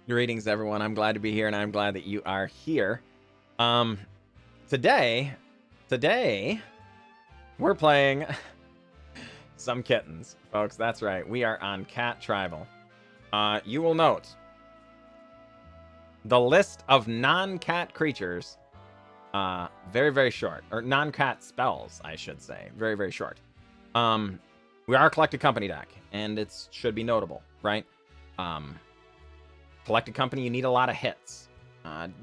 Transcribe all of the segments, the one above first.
Greetings, everyone. I'm glad to be here, and I'm glad that you are here. Today, we're playing some kittens, folks. That's right. We are on Cat Tribal. You will note the list of non-cat creatures, very, very short. Or non-cat spells, I should say. Very, very short. We are a collected company deck, and it should be notable, right? Collected company, you need a lot of hits.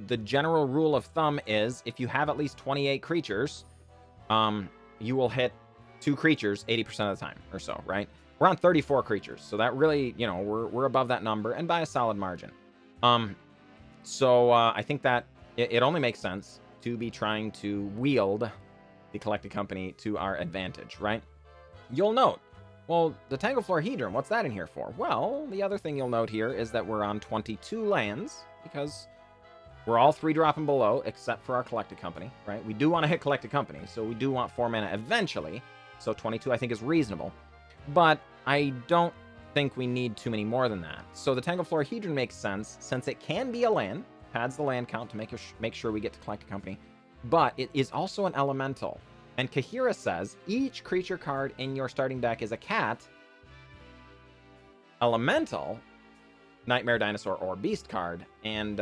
The general rule of thumb is if you have at least 28 creatures, you will hit 2 creatures 80% of the time or so, right? We're on 34 creatures, so that really, you know, we're above that number and by a solid margin. So I think that it only makes sense to be trying to wield the collected company to our advantage, right? You'll note, well, the Tangled Florahedron, what's that in here for? Well, the other thing you'll note here is that we're on 22 lands, because we're all 3-drop and below, except for our Collected Company, right? We do want to hit Collected Company, so we do want 4 mana eventually, so 22 I think is reasonable. But I don't think we need too many more than that. So the Tangled Florahedron makes sense, since it can be a land, pads the land count to make sure we get to Collected Company, but it is also an elemental. And Kaheera says, each creature card in your starting deck is a cat, elemental, nightmare, dinosaur, or beast card, and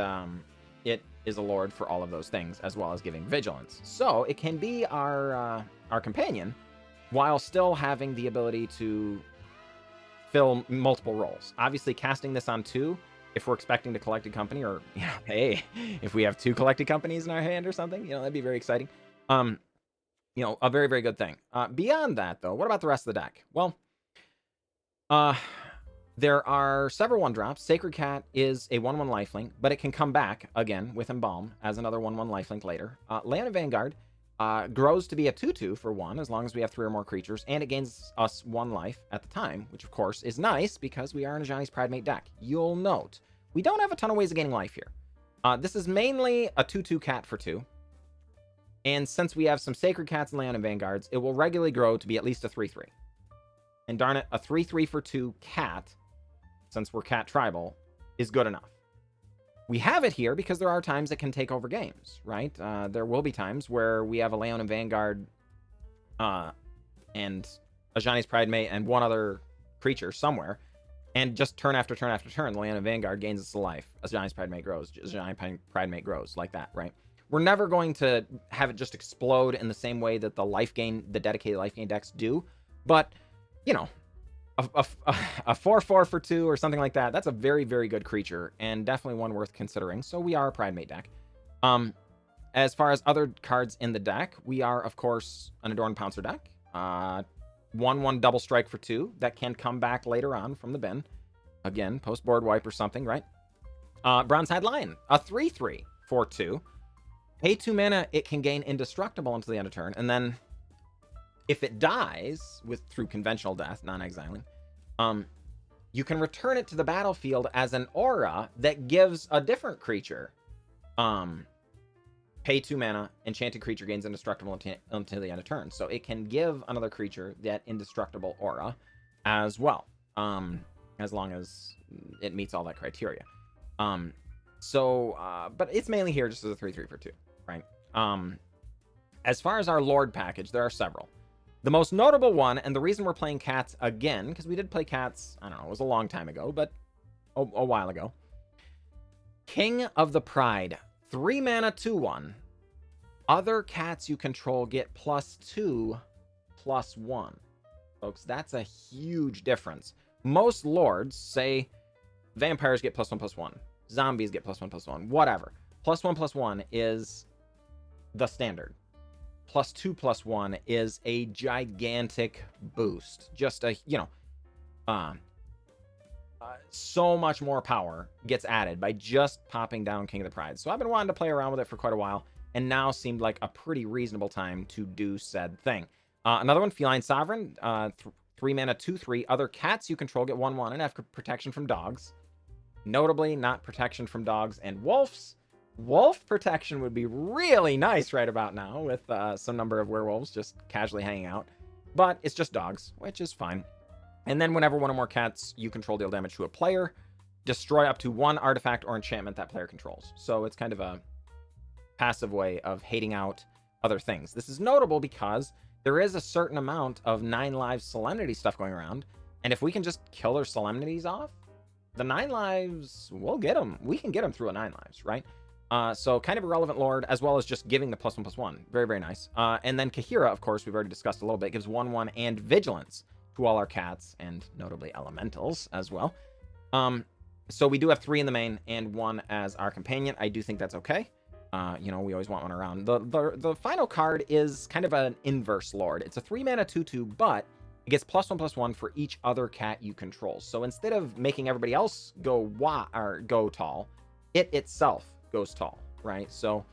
it is a lord for all of those things, as well as giving vigilance. So it can be our companion, while still having the ability to fill multiple roles. Obviously, casting this on 2, if we're expecting to Collected Company, or, you know, hey, if we have 2 Collected Companies in our hand or something, you know, that'd be very exciting. You know, a very, very good thing. Beyond that, though, what about the rest of the deck? Well, there are several 1-drops. Sacred Cat is a 1/1 lifelink, but it can come back, again, with Embalm as another 1/1 lifelink later. Leonin Vanguard grows to be a 2/2 for 1, as long as we have 3 or more creatures, and it gains us 1 life at the time, which, of course, is nice, because we are in Ajani's Pridemate deck. You'll note, we don't have a ton of ways of gaining life here. This is mainly a 2/2 cat for 2. And since we have some Sacred Cats and Leonin Vanguards, it will regularly grow to be at least a 3/3. And darn it, a 3/3 for 2 cat, since we're cat tribal, is good enough. We have it here because there are times it can take over games, right? There will be times where we have a Leonin Vanguard and Ajani's Pridemate and one other creature somewhere, and just turn after turn after turn, the Leonin Vanguard gains its life. Ajani's Pridemate grows. Ajani's Pridemate grows, like that, right? We're never going to have it just explode in the same way that the dedicated life gain decks do. But, you know, a 4/4 for 2 or something like that, that's a very, very good creature, and definitely one worth considering. So we are a Pridemate deck. As far as other cards in the deck, we are, of course, an Adorned Pouncer deck. 1/1 double strike for 2 that can come back later on from the bin. Again, post-board wipe or something, right? Bronzehide Lion, a 3/3 for 2. Pay 2 mana, it can gain Indestructible until the end of turn, and then if it dies through conventional death, non-exiling, you can return it to the battlefield as an aura that gives a different creature. Pay 2 mana, enchanted creature gains Indestructible until the end of turn. So it can give another creature that Indestructible aura as well, as long as it meets all that criteria. But it's mainly here just as a 3/3 for 2, right? As far as our Lord package, there are several. The most notable one, and the reason we're playing cats again, because we did play cats, I don't know, it was a long time ago, but a while ago. King of the Pride, 3 mana, 2/1. Other cats you control get +2/+1. Folks, that's a huge difference. Most lords, say vampires get +1/+1. Zombies get +1/+1, whatever. +1/+1 is the standard. +2/+1 is a gigantic boost. Just a, you know, so much more power gets added by just popping down King of the Pride. So I've been wanting to play around with it for quite a while, and now seemed like a pretty reasonable time to do said thing. Another one, Feline Sovereign, 3 mana, 2/3. Other cats you control get 1/1 and have protection from dogs. Notably, not protection from dogs and wolves. Wolf protection would be really nice right about now, with some number of werewolves just casually hanging out. But it's just dogs, which is fine. And then whenever one or more cats you control deal damage to a player, destroy up to 1 artifact or enchantment that player controls. So it's kind of a passive way of hating out other things. This is notable because there is a certain amount of 9 lives Solemnity stuff going around, and if we can just kill their Solemnities off, the 9 lives, we'll get them. We can get them through a 9 lives, right? So kind of a relevant lord, as well as just giving the +1/+1. Very, very nice. And then Kaheera, of course, we've already discussed a little bit, gives 1/1 and vigilance to all our cats, and notably elementals as well. So we do have 3 in the main and 1 as our companion. I do think that's okay. You know, we always want one around. The final card is kind of an inverse lord. It's a 3-mana 2/2, but it gets +1/+1 for each other cat you control. So instead of making everybody else go go tall, it itself goes tall, right? So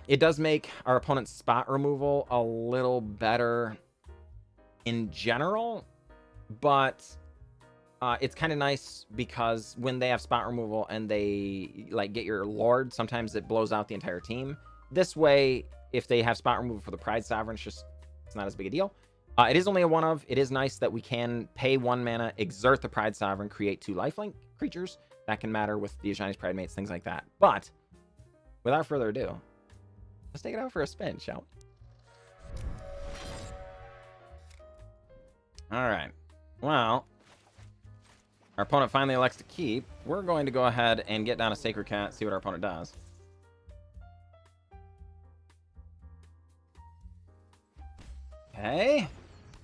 it does make our opponent's spot removal a little better in general, but it's kind of nice because when they have spot removal and they like get your lord, sometimes it blows out the entire team. This way, if they have spot removal for the Pride Sovereign, it's not as big a deal. It is only a 1/of. It is nice that we can pay 1 mana, exert the Pride Sovereign, create 2 lifelink creatures. That can matter with the Ajani's Pridemates, things like that. But without further ado, let's take it out for a spin, shall we? All right. Well, our opponent finally elects to keep. We're going to go ahead and get down a Sacred Cat, see what our opponent does. Okay.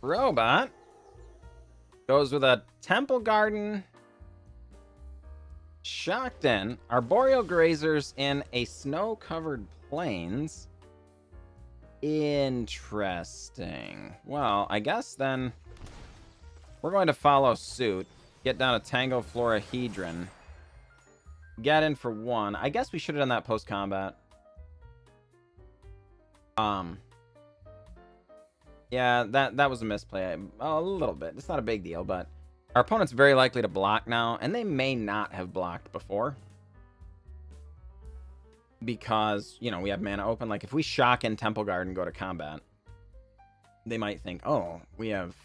Robot goes with a Temple Garden, Shockton, Arboreal Grazers, in a Snow-Covered Plains. Interesting. Well, I guess then we're going to follow suit. Get down a Tangled Florahedron. Get in for 1. I guess we should have done that post-combat. Yeah, that was a misplay. A little bit. It's not a big deal, but our opponent's very likely to block now, and they may not have blocked before. Because, you know, we have mana open. Like, if we shock in Temple Guard and go to combat, they might think, oh, we have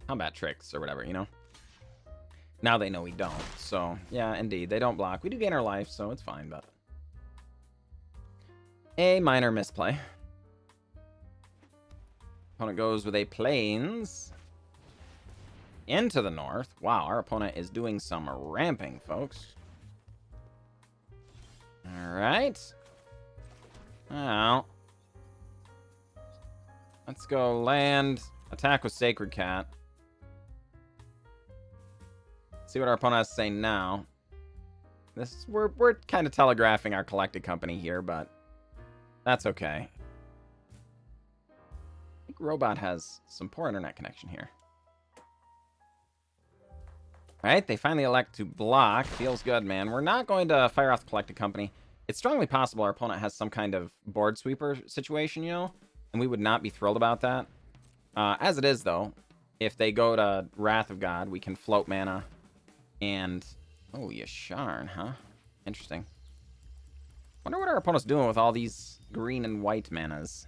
combat tricks or whatever, you know? Now they know we don't. So, yeah, indeed. They don't block. We do gain our life, so it's fine, but a minor misplay. Opponent goes with a Plains into the north. Wow, our opponent is doing some ramping, folks. All right. Well, let's go land. Attack with Sacred Cat. See what our opponent has to say now. We're kind of telegraphing our collected company here, but that's okay. I think Robot has some poor internet connection here. All right, they finally elect to block. Feels good, man. We're not going to fire off the collected company. It's strongly possible our opponent has some kind of board sweeper situation, you know, and we would not be thrilled about that. As it is, though, if they go to Wrath of God, we can float mana. And, oh, Yasharn, huh? Interesting. Wonder what our opponent's doing with all these green and white manas.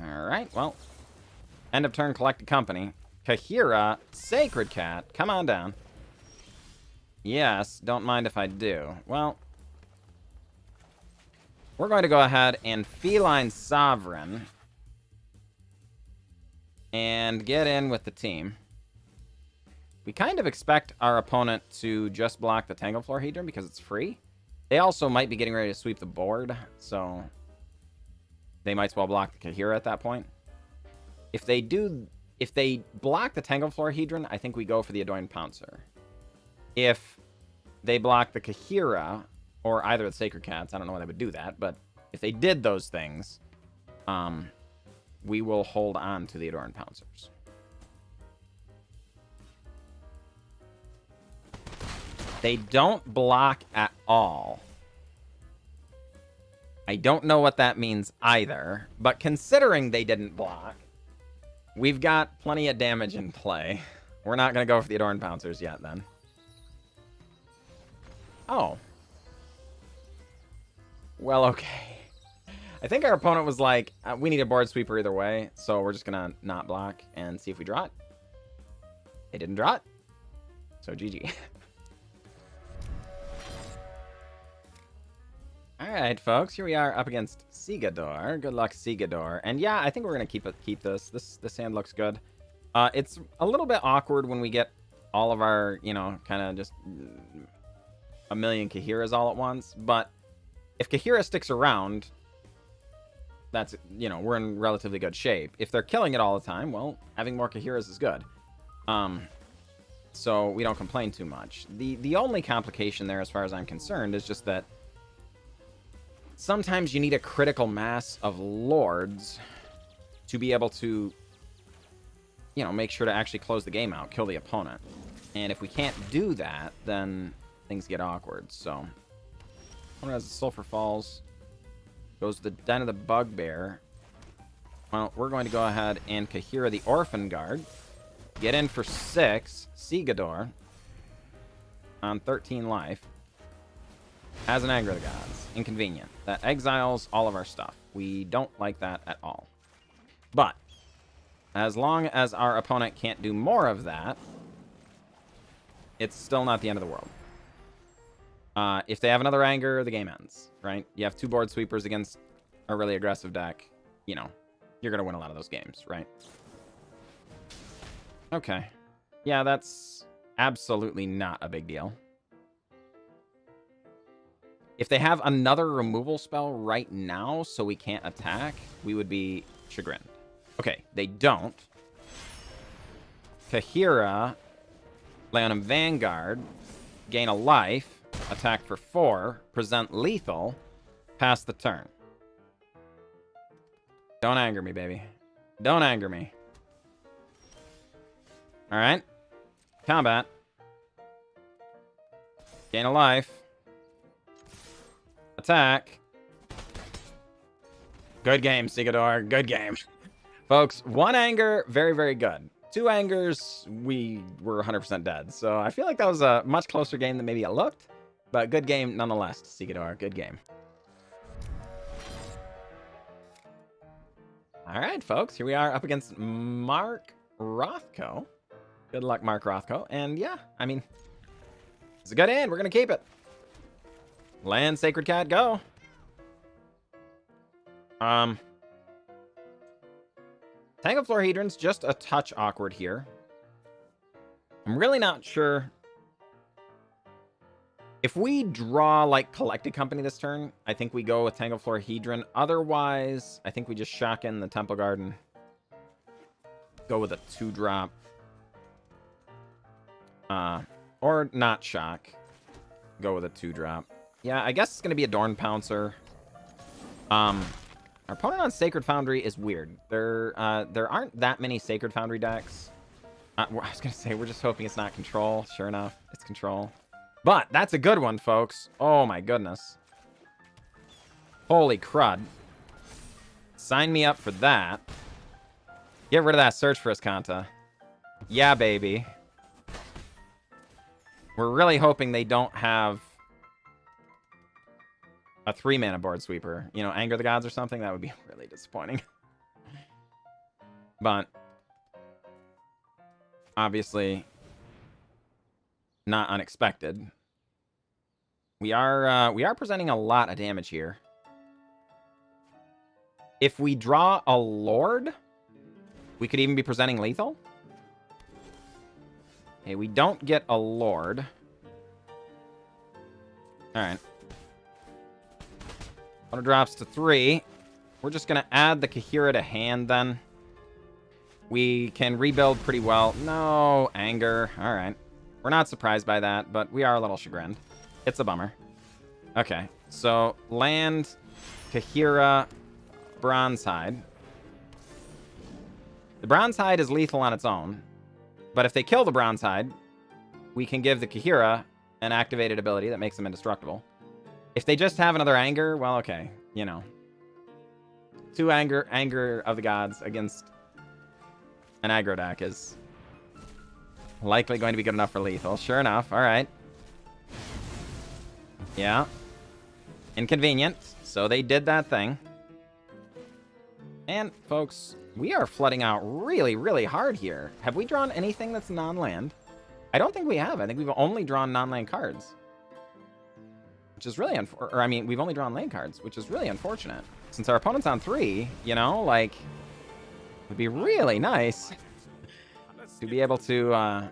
Alright, well. End of turn, collected company. Kaheera, Sacred Cat, come on down. Yes, don't mind if I do. Well, we're going to go ahead and Feline Sovereign. And get in with the team. We kind of expect our opponent to just block the Tangled Florahedron because it's free. They also might be getting ready to sweep the board, so they might as well block the Kaheera at that point. If they block the Tangled Florahedron, I think we go for the Adorned Pouncer. If they block the Kaheera, or either of the Sacred Cats, I don't know why they would do that, but if they did those things, we will hold on to the Adorned Pouncers. They don't block at all. I don't know what that means either, but considering they didn't block, we've got plenty of damage in play. We're not going to go for the Adorned Pouncers yet, then. Oh. Well, okay. I think our opponent was like, we need a board sweeper either way, so we're just going to not block and see if we draw it. They didn't draw it. So GG. Alright, folks, here we are up against Sigador. Good luck, Sigador. And yeah, I think we're going to keep this. This hand looks good. It's a little bit awkward when we get all of our, you know, kind of just a million Kaheeras all at once. But if Kaheera sticks around, that's, you know, we're in relatively good shape. If they're killing it all the time, well, having more Kaheeras is good. So we don't complain too much. The only complication there, as far as I'm concerned, is just that sometimes you need a critical mass of lords to be able to, you know, make sure to actually close the game out, kill the opponent. And if we can't do that, then things get awkward. So, one has the Sulphur Falls, goes to the Den of the Bugbear. Well, we're going to go ahead and Kaheera the Orphanguard. Get in for 6. Sigador on 13 life. Has an Anger of the Gods. Inconvenient. That exiles all of our stuff. We don't like that at all. But, as long as our opponent can't do more of that, it's still not the end of the world. If they have another Anger, the game ends, right? You have 2 board sweepers against a really aggressive deck. You know, you're going to win a lot of those games, right? Okay. Yeah, that's absolutely not a big deal. If they have another removal spell right now so we can't attack, we would be chagrined. Okay, they don't. Kaheera, Leonin Vanguard, gain a life, attack for 4, present lethal, pass the turn. Don't anger me, baby. Don't anger me. Alright. Combat. Gain a life. Attack. Good game, Sigador. Good game. Folks, 1 anger, very, very good. 2 angers, we were 100% dead. So I feel like that was a much closer game than maybe it looked. But good game nonetheless, Sigador. Good game. Alright, folks. Here we are up against Mark Rothko. Good luck, Mark Rothko. And yeah, I mean, it's a good hand. We're going to keep it. Land, Sacred Cat, go. Tangled Florahedron's just a touch awkward here. I'm really not sure. If we draw, like, Collected Company this turn, I think we go with Tangled Florahedron. Otherwise, I think we just shock in the Temple Garden. Go with a 2-drop. Or not shock. Go with a 2-drop. Yeah, I guess it's going to be Adorned Pouncer. Our opponent on Sacred Foundry is weird. There aren't that many Sacred Foundry decks. I was going to say, we're just hoping it's not Control. Sure enough, it's Control. But that's a good one, folks. Oh, my goodness. Holy crud. Sign me up for that. Get rid of that Search for Iskanta. Yeah, baby. We're really hoping they don't have a 3-mana board sweeper. You know, Anger the Gods or something. That would be really disappointing. But obviously not unexpected. We are presenting a lot of damage here. If we draw a Lord, we could even be presenting lethal. Okay, we don't get a Lord. Alright. Auto drops to 3. We're just going to add the Kaheera to hand then. We can rebuild pretty well. No, Anger. Alright. We're not surprised by that, but we are a little chagrined. It's a bummer. Okay, so land, Kaheera, Bronzehide. The Bronzehide is lethal on its own, but if they kill the Bronzehide, we can give the Kaheera an activated ability that makes them indestructible. If they just have another Anger, well, okay, you know. 2 Anger of the Gods against an aggro deck is likely going to be good enough for lethal. Sure enough, alright. Yeah. Inconvenient. So they did that thing. And, folks, we are flooding out really, really hard here. Have we drawn anything that's non-land? I don't think we have. I think we've only drawn non-land cards. Which is really or I mean, we've only drawn lane cards, which is really unfortunate. Since our opponent's on 3, you know, like, it would be really nice to be able to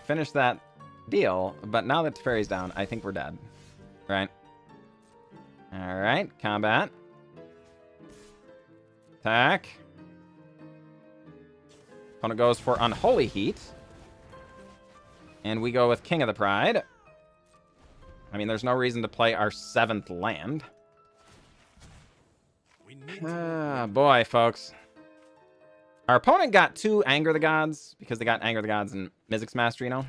finish that deal. But now that Teferi's down, I think we're dead. Right? Alright, combat. Attack. Opponent goes for Unholy Heat. And we go with King of the Pride. I mean, there's no reason to play our 7th land. Ah, boy, folks. Our opponent got 2 Anger the Gods because they got Anger the Gods and Mizzix Mastery, you know?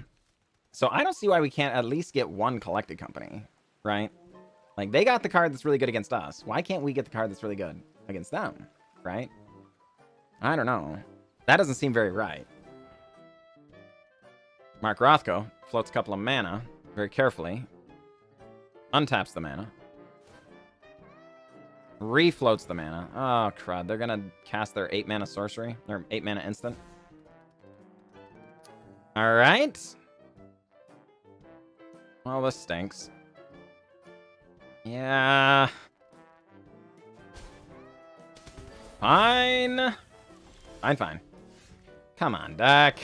So I don't see why we can't at least get 1 Collected Company, right? Like, they got the card that's really good against us. Why can't we get the card that's really good against them, right? I don't know. That doesn't seem very right. Mark Rothko floats a couple of mana very carefully. Untaps the mana. Refloats the mana. Oh, crud. They're going to cast their 8 mana sorcery. Or 8 mana instant. Alright. Well, this stinks. Yeah. Fine. Fine. Come on, deck.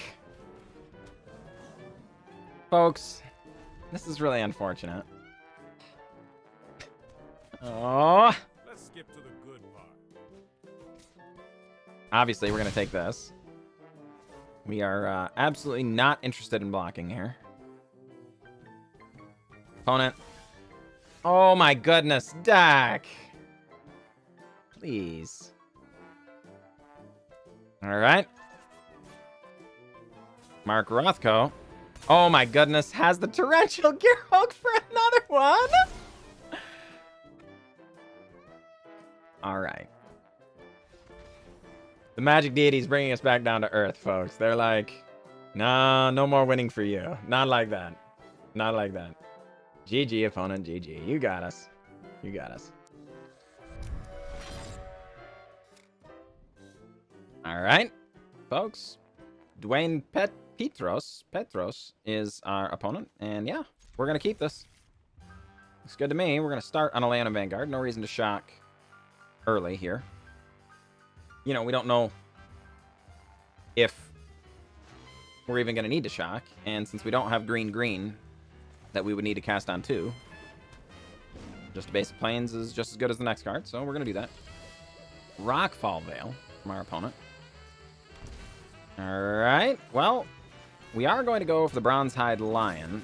Folks, this is really unfortunate. Oh. Let's skip to the good part. Obviously, we're going to take this. We are absolutely not interested in blocking here. Opponent. Oh my goodness, deck. Please. All right. Mark Rothko. Oh my goodness, has the Torrential Gearhulk for another one? All right. The magic deity's bringing us back down to earth, folks. They're like, nah, no more winning for you. Not like that. Not like that. GG, opponent, GG. You got us. You got us. All right, folks. Dwayne Petros is our opponent. And yeah, we're going to keep this. Looks good to me. We're going to start on a Leonin Vanguard. No reason to shock early here. You know, we don't know if we're even going to need to shock. And since we don't have green that we would need to cast on 2, just a basic plains is just as good as the next card. So we're going to do that. Rockfall Veil from our opponent. All right. Well, we are going to go for the Bronzehide Lion.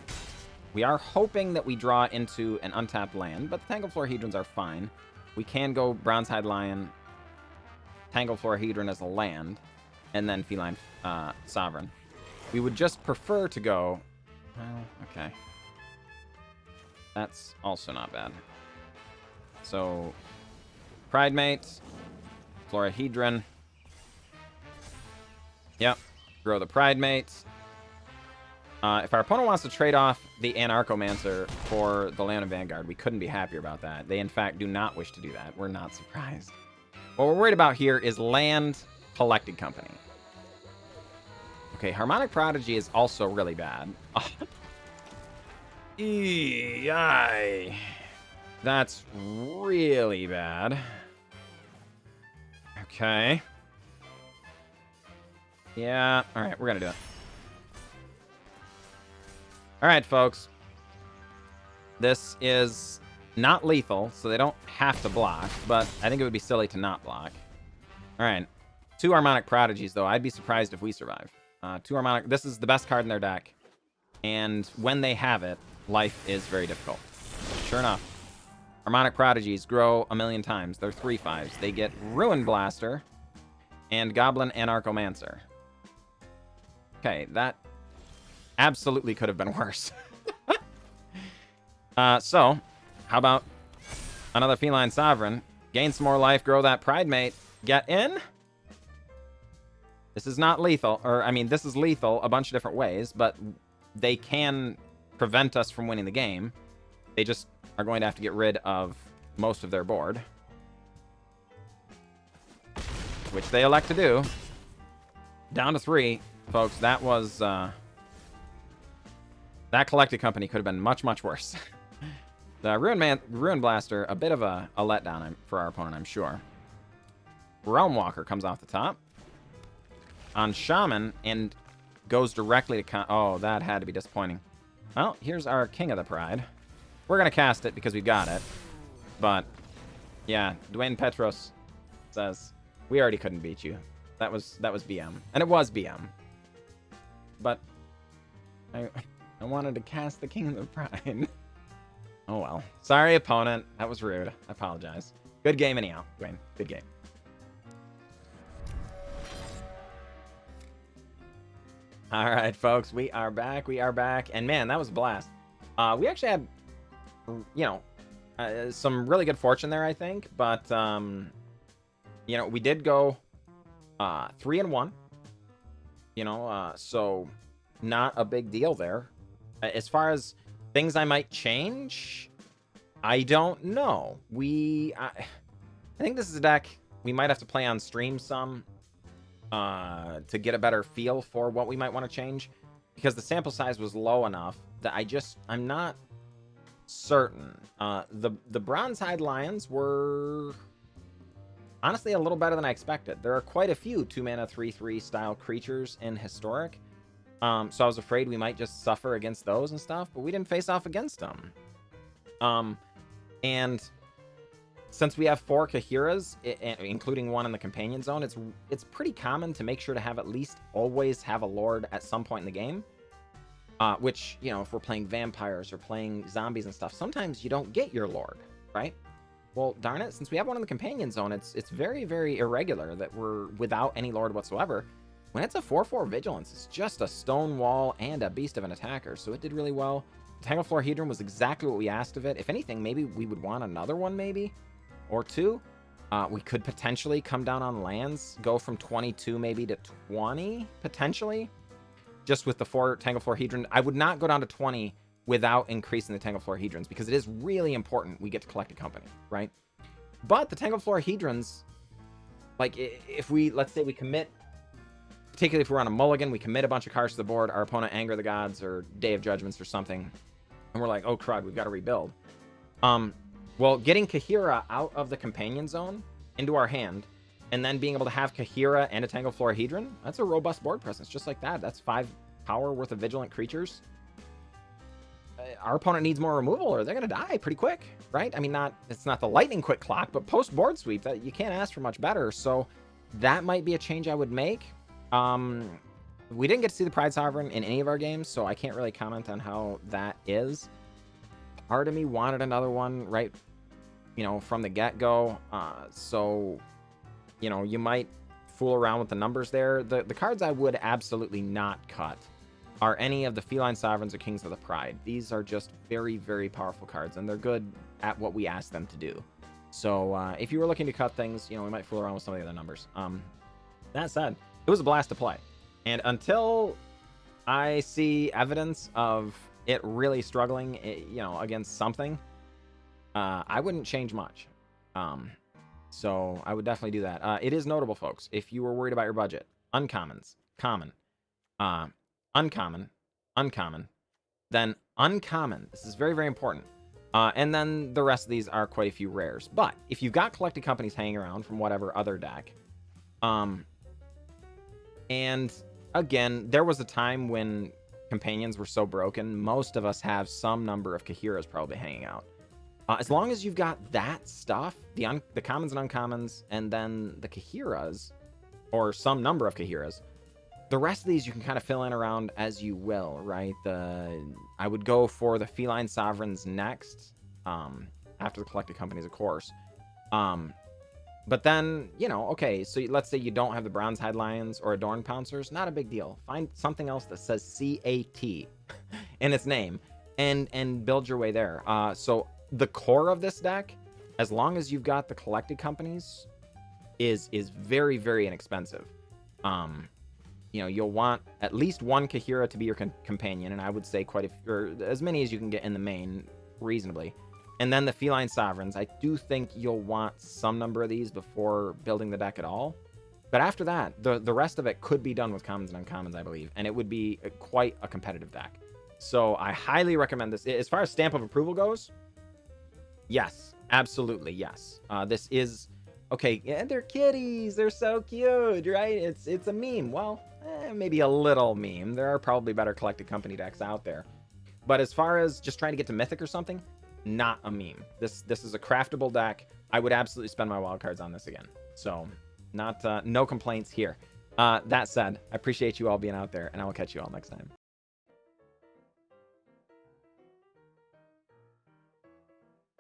We are hoping that we draw into an untapped land, but the Tangled Florahedrons are fine. We can go Bronzehide Lion, Tangled Florahedron as a land, and then Feline Sovereign. We would just prefer to go... Well, okay. That's also not bad. So, Pridemate, Florahedron. Yep, grow the Pridemate. If our opponent wants to trade off the Anarchomancer for the Leonin Vanguard, we couldn't be happier about that. They, in fact, do not wish to do that. We're not surprised. What we're worried about here is land collected company. Okay, Harmonic Prodigy is also really bad. Eey, that's really bad. Okay. Yeah, alright, we're gonna do it. Alright, folks. This is not lethal, so they don't have to block, but I think it would be silly to not block. Alright. 2 Harmonic Prodigies, though. I'd be surprised if we survive. 2 Harmonic... This is the best card in their deck. And when they have it, life is very difficult. Sure enough. Harmonic Prodigies grow a million times. They're 3/5s. They get Ruin Blaster and Goblin Anarchomancer. Okay, that absolutely could have been worse. So, how about another Feline Sovereign? Gain some more life, grow that Pridemate. Get in? This is not lethal. Or, I mean, this is lethal a bunch of different ways, but they can prevent us from winning the game. They just are going to have to get rid of most of their board. Which they elect to do. Down to 3. Folks, that was That collected company could have been much, much worse. The Ruin Blaster, a bit of a letdown for our opponent, I'm sure. Realm Walker comes off the top. On Shaman, and goes directly to... Oh, that had to be disappointing. Well, here's our King of the Pride. We're going to cast it because we got it. But, yeah, Dwayne Petros says, we already couldn't beat you. That was BM. And it was BM. But I wanted to cast the King of the Pride. Oh, well. Sorry, opponent. That was rude. I apologize. Good game anyhow, Dwayne. Good game. All right, folks. We are back. We are back. And, man, that was a blast. We actually had, you know, some really good fortune there, I think. But, you know, we did go 3-1. You know, so not a big deal there. As far as things I might change, I don't know. I think this is a deck we might have to play on stream some to get a better feel for what we might want to change, because the sample size was low enough that I'm not certain. The Bronzehide Lions were honestly a little better than I expected. There are quite a few 2-mana 3/3 style creatures in Historic. So I was afraid we might just suffer against those and stuff, but we didn't face off against them. And since we have 4 Kaheeras, including one in the Companion Zone, it's pretty common to make sure to have at least always have a Lord at some point in the game. Which, you know, if we're playing vampires or playing zombies and stuff, sometimes you don't get your Lord, right? Well, darn it, since we have one in the Companion Zone, it's very, very irregular that we're without any Lord whatsoever. When it's a 4/4 Vigilance, it's just a stone wall and a beast of an attacker, so it did really well. Tangled Florahedron was exactly what we asked of it. If anything, maybe we would want another one, maybe, or 2. We could potentially come down on lands, go from 22 maybe to 20, potentially, just with the 4 Tangled Florahedron. I would not go down to 20 without increasing the Tangled Florahedrons, because it is really important we get to collect a company, right? But the Tangled Florahedrons, like, if we, let's say we commit, particularly if we're on a mulligan, we commit a bunch of cards to the board, our opponent Anger the Gods or Day of Judgments or something, and we're like, oh crud, we've got to rebuild. Well, getting Kaheera out of the Companion Zone into our hand, and then being able to have Kaheera and a Tangled Florahedron, that's a robust board presence, just like that. That's 5 power worth of Vigilant creatures. Our opponent needs more removal, or they're going to die pretty quick, right? I mean, it's not the lightning quick clock, but post board sweep, that you can't ask for much better. So that might be a change I would make. We didn't get to see the Pride Sovereign in any of our games, so I can't really comment on how that is. Part of me wanted another one, right, you know, from the get-go. So, you know, you might fool around with the numbers there. The cards I would absolutely not cut are any of the Feline Sovereigns or Kings of the Pride. These are just very, very powerful cards, and they're good at what we ask them to do. So, if you were looking to cut things, you know, we might fool around with some of the other numbers. That said, it was a blast to play. And until I see evidence of it really struggling, you know, against something, I wouldn't change much. So I would definitely do that. It is notable, folks, if you were worried about your budget. Uncommons, common, uncommon, uncommon, then uncommon. This is very, very important. And then the rest of these are quite a few rares. But if you've got collected companies hanging around from whatever other deck, and again, there was a time when companions were so broken, most of us have some number of Kaheeras probably hanging out. As long as you've got that stuff, the commons and uncommons, and then the Kaheeras, or some number of Kaheeras, the rest of these you can kind of fill in around as you will, right? I would go for the Feline Sovereigns next, after the collected companies, of course. But then, you know, okay, so let's say you don't have the Bronzehide Lions or Adorned Pouncers, not a big deal. Find something else that says CAT in its name and build your way there. So the core of this deck, as long as you've got the collected companies, is very, very inexpensive. You know, you'll want at least one Kaheera to be your companion, and I would say as many as you can get in the main reasonably. And then the Feline Sovereigns, I do think you'll want some number of these before building the deck at all. But after that, the rest of it could be done with commons and uncommons, I believe. And it would be quite a competitive deck. So I highly recommend this. As far as stamp of approval goes, yes, absolutely yes. This is okay. Yeah, they're kitties. They're so cute, right? It's a meme. Well, maybe a little meme. There are probably better collected company decks out there. But as far as just trying to get to Mythic or something, not a meme. This is a craftable deck. I would absolutely spend my wildcards on this again. So not no complaints here. That said, I appreciate you all being out there, and I will catch you all next time.